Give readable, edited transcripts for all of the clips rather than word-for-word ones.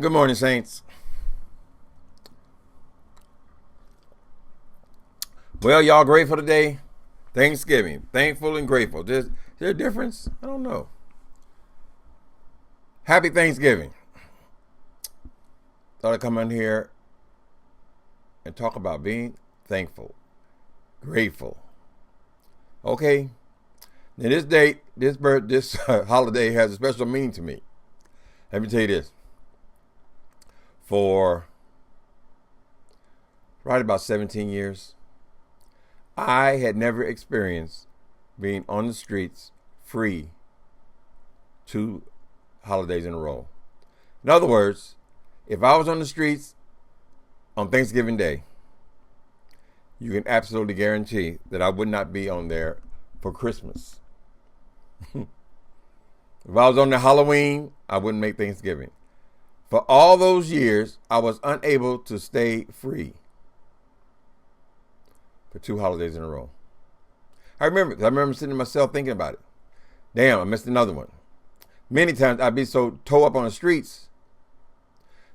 Good morning, Saints. Well, y'all grateful today? Thanksgiving. Thankful and grateful. Is there a difference? I don't know. Happy Thanksgiving. Thought I'd come in here and talk about being thankful, grateful. Okay. Now this holiday has a special meaning to me. Let me tell you this. For right about 17 years, I had never experienced being on the streets free 2 holidays in a row. In other words, if I was on the streets on Thanksgiving Day, you can absolutely guarantee that I would not be on there for Christmas. If I was on the Halloween, I wouldn't make Thanksgiving. For all those years, I was unable to stay free for 2 holidays in a row. I remember sitting to myself thinking about it. Damn, I missed another one. Many times I'd be so tore up on the streets,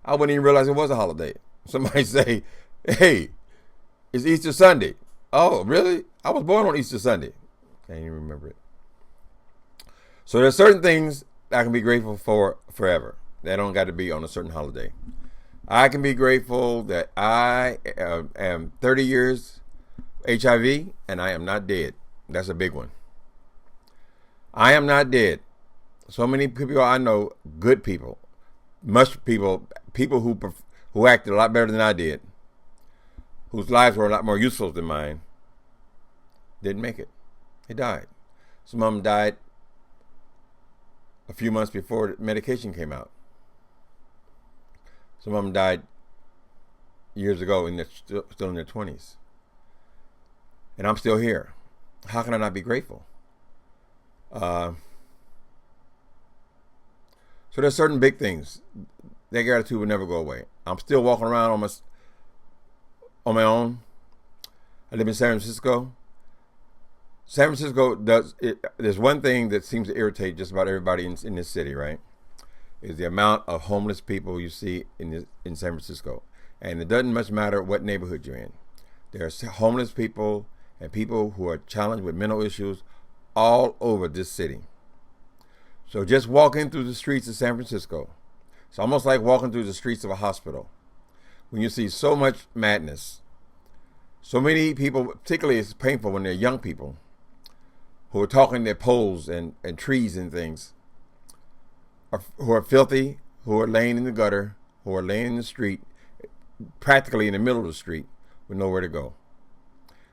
I wouldn't even realize it was a holiday. Somebody say, hey, it's Easter Sunday. Oh, really? I was born on Easter Sunday. Can't even remember it. So there's certain things I can be grateful for forever. They don't got to be on a certain holiday. I can be grateful that I am 30 years HIV and I am not dead. That's a big one. I am not dead. So many people I know, good people, people who acted a lot better than I did, whose lives were a lot more useful than mine, didn't make it. They died. Some of them died a few months before the medication came out. Some of them died years ago and they're still in their 20s. And I'm still here. How can I not be grateful? So there's certain big things. That gratitude will never go away. I'm still walking around on my own. I live in San Francisco. San Francisco there's one thing that seems to irritate just about everybody in this city, right? Is the amount of homeless people you see in San Francisco. And it doesn't much matter what neighborhood you're in. There are homeless people and people who are challenged with mental issues all over this city. So just walking through the streets of San Francisco, it's almost like walking through the streets of a hospital. When you see so much madness, so many people, particularly it's painful when they're young people, who are talking their poles and trees and things, who are filthy, who are laying in the gutter, who are laying in the street, practically in the middle of the street, with nowhere to go.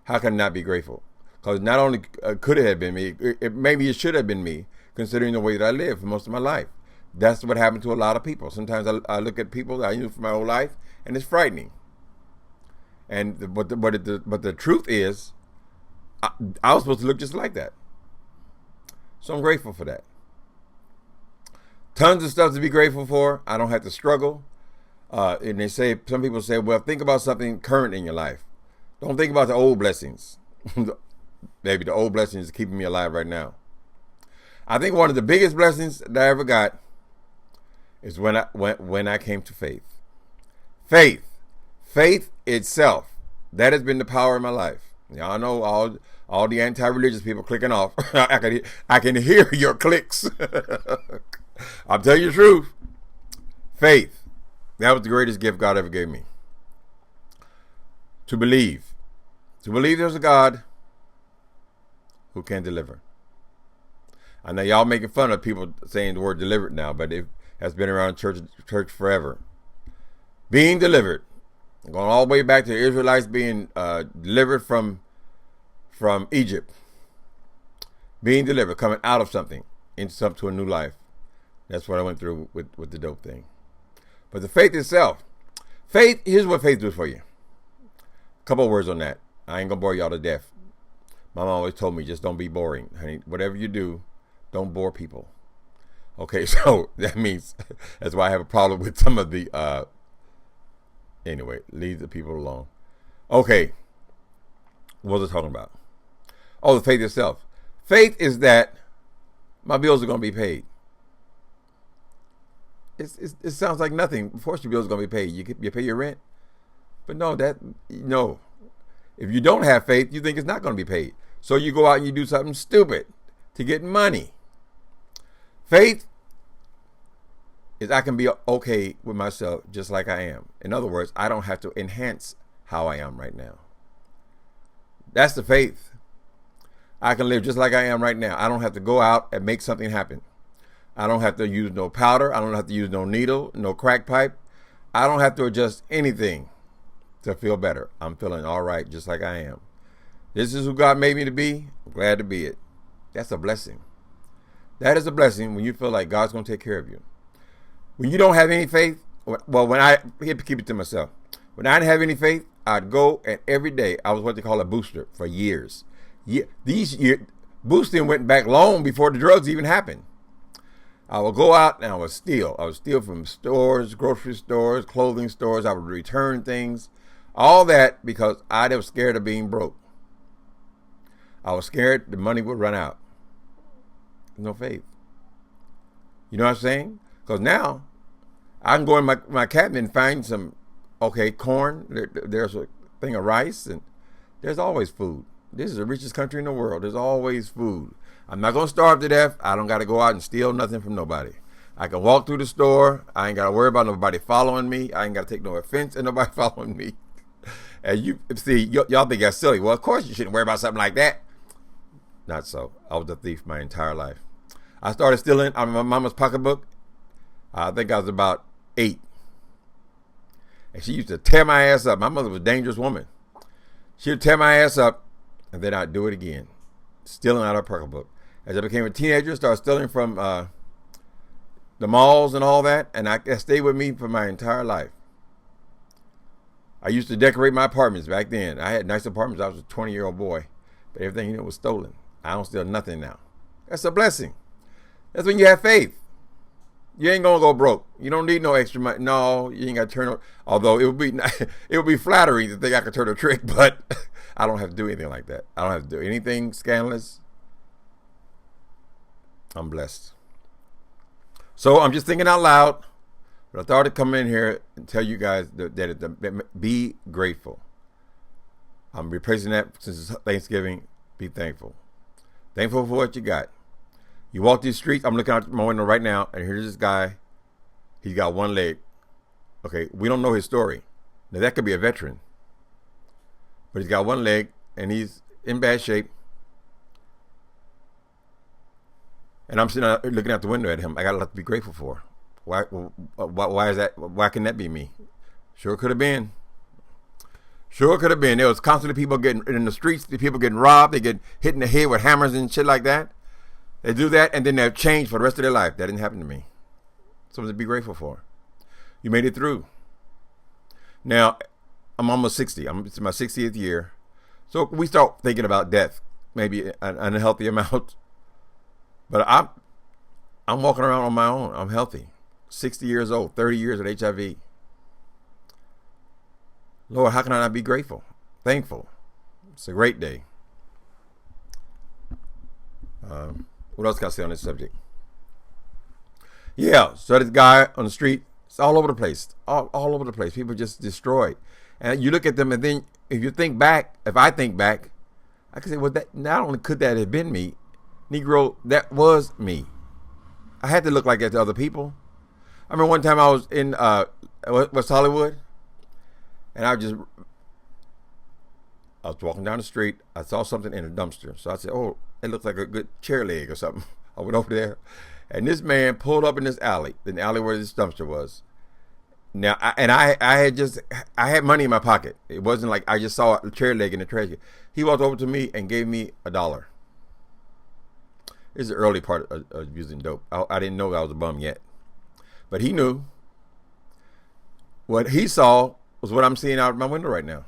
How can I not be grateful? Because not only could it have been me, maybe it should have been me, considering the way that I lived for most of my life. That's what happened to a lot of people. Sometimes I look at people that I knew for my whole life, and it's frightening. But the truth is, I was supposed to look just like that. So I'm grateful for that. Tons of stuff to be grateful for. I don't have to struggle. And some people say, well, think about something current in your life. Don't think about the old blessings. Maybe the old blessings is keeping me alive right now. I think one of the biggest blessings that I ever got is when I came to faith. Faith itself. That has been the power in my life. Y'all know all the anti-religious people clicking off. I can hear your clicks. I'm telling you the truth. Faith. That was the greatest gift God ever gave me. To believe there's a God who can deliver. I know y'all making fun of people saying the word delivered now, but it has been around church forever. Being delivered. Going all the way back to the Israelites being delivered from Egypt. Being delivered, coming out of something into a new life. That's what I went through with the dope thing. But the faith itself. Here's what faith does for you. A couple of words on that. I ain't gonna bore y'all to death. My mom always told me, just don't be boring, honey. Whatever you do, don't bore people. Okay, so that means that's why I have a problem with some of the anyway, leave the people alone. Okay. What was I talking about? Oh, the faith itself. Faith is that my bills are going to be paid. It sounds like nothing. Of course, your bill's gonna be paid. You pay your rent, but no. If you don't have faith, you think it's not gonna be paid. So you go out and you do something stupid to get money. Faith is I can be okay with myself just like I am. In other words, I don't have to enhance how I am right now. That's the faith. I can live just like I am right now. I don't have to go out and make something happen. I don't have to use no powder. I don't have to use no needle, no crack pipe. I don't have to adjust anything to feel better. I'm feeling all right just like I am. This is who God made me to be. I'm glad to be it. That's a blessing. That is a blessing when you feel like God's going to take care of you. When you don't have any faith, well, when I keep it to myself. When I didn't have any faith, I'd go and every day I was what they call a booster for years. These years, boosting went back long before the drugs even happened. I would go out and I would steal. I would steal from stores, grocery stores, clothing stores. I would return things. All that because I was scared of being broke. I was scared the money would run out. No faith. You know what I'm saying? Because now I can go in my cabinet and find some, corn. There's a thing of rice and there's always food. This is the richest country in the world. There's always food. I'm not going to starve to death. I don't got to go out and steal nothing from nobody. I can walk through the store. I ain't got to worry about nobody following me. I ain't got to take no offense in nobody following me. And you see, y'all think that's silly. Well, of course you shouldn't worry about something like that. Not so. I was a thief my entire life. I started stealing out of my mama's pocketbook. I think I was about 8. And she used to tear my ass up. My mother was a dangerous woman. She would tear my ass up. And then I'd do it again, stealing out of her pocketbook. As I became a teenager, started stealing from the malls and all that, and that stayed with me for my entire life. I used to decorate my apartments back then. I had nice apartments. I was a 20-year-old boy, but everything was stolen. I don't steal nothing now. That's a blessing. That's when you have faith. You ain't gonna go broke. You don't need no extra money. No, you ain't got to turn. Although it would be flattering to think I could turn a trick, but I don't have to do anything like that. I don't have to do anything scandalous. I'm blessed. So I'm just thinking out loud. But I thought I'd come in here and tell you guys that be grateful. I'm replacing that since it's Thanksgiving. Be thankful. Thankful for what you got. You walk these streets. I'm looking out my window right now, and here's this guy. He's got one leg. Okay, we don't know his story. Now, that could be a veteran. But he's got one leg, and he's in bad shape. And I'm sitting out looking out the window at him. I got a lot to be grateful for. Why is that? Why can that be me? Sure could have been. Sure could have been. There was constantly people getting in the streets. People getting robbed. They get hit in the head with hammers and shit like that. They do that, and then they're changed for the rest of their life. That didn't happen to me. Something to be grateful for. You made it through. Now, I'm almost 60. It's my 60th year. So we start thinking about death, maybe an unhealthy amount. But I'm walking around on my own. I'm healthy. 60 years old, 30 years with HIV. Lord, how can I not be grateful? Thankful. It's a great day. What else can I say on this subject? Yeah, so this guy on the street, it's all over the place. All over the place. People just destroyed. And you look at them, and then if you think back, if I think back, I can say, well, that not only could that have been me, Negro, that was me. I had to look like that to other people. I remember one time I was in West Hollywood, and I was walking down the street. I saw something in a dumpster. So I said, oh, it looks like a good chair leg or something. I went over there, and this man pulled up in this alley, in the alley where this dumpster was. Now, I had money in my pocket. It wasn't like I just saw a chair leg in the trash can. He walked over to me and gave me $1. This is the early part of using dope. I didn't know I was a bum yet. But he knew. What he saw was what I'm seeing out of my window right now.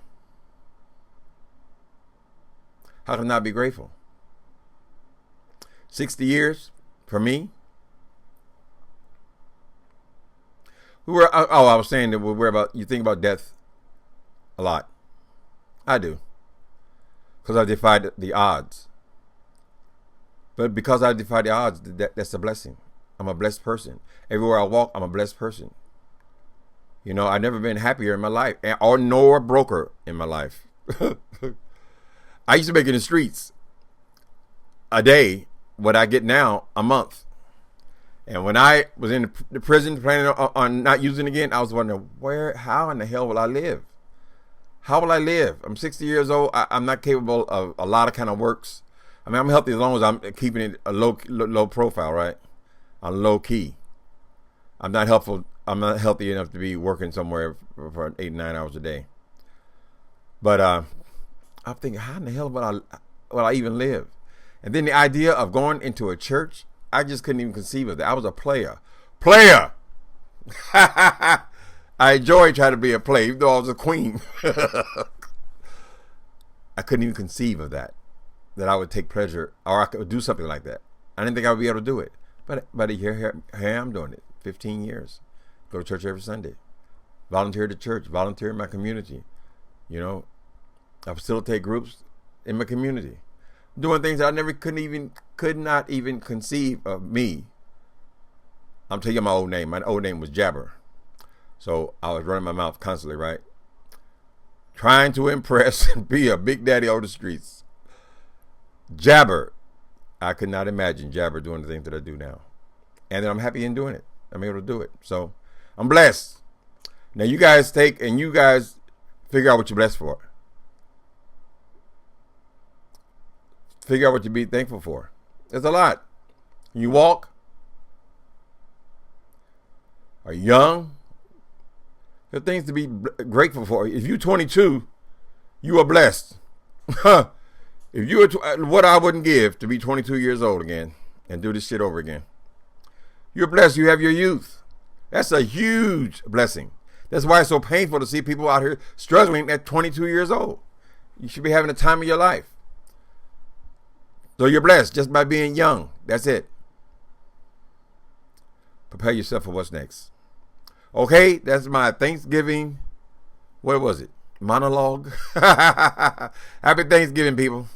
How can I not be grateful? 60 years for me. I was saying that you think about death a lot. I do. Because I defied the odds. But because I defied the odds, that's a blessing. I'm a blessed person. Everywhere I walk, I'm a blessed person. You know, I've never been happier in my life, or nor broker in my life. I used to make in the streets a day what I get now a month. And when I was in the prison planning on not using it again, I was wondering, how in the hell will I live? How will I live? I'm 60 years old. I'm not capable of a lot of kind of works. I mean, I'm healthy as long as I'm keeping it a low profile, right? On low key. I'm not healthy enough to be working somewhere for 8, 9 hours a day. But I'm thinking, how in the hell will I even live? And then the idea of going into a church, I just couldn't even conceive of that. I was a player. I enjoyed trying to be a player, even though I was a queen. I couldn't even conceive of that I would take pleasure, or I could do something like that. I didn't think I would be able to do it. But here I'm doing it. 15 years. Go to church every Sunday. Volunteer to church. Volunteer in my community. You know, I facilitate groups in my community. Doing things that I could not even conceive of me. I'm telling you my old name. My old name was Jabber. So I was running my mouth constantly, right? Trying to impress and be a big daddy on the streets. Jabber. I could not imagine Jabber doing the things that I do now. And I'm happy in doing it. I'm able to do it. So I'm blessed. Now you guys figure out what you're blessed for. Figure out what you be thankful for. There's a lot. You walk, are young, there are things to be grateful for. If you're 22, you are blessed. If you were what I wouldn't give to be 22 years old again and do this shit over again. You're blessed. You have your youth. That's a huge blessing. That's why it's so painful to see people out here struggling at 22 years old. You should be having the time of your life. So you're blessed just by being young. That's it. Prepare yourself for what's next. Okay, that's my Thanksgiving. What was it? Monologue. Happy Thanksgiving, people.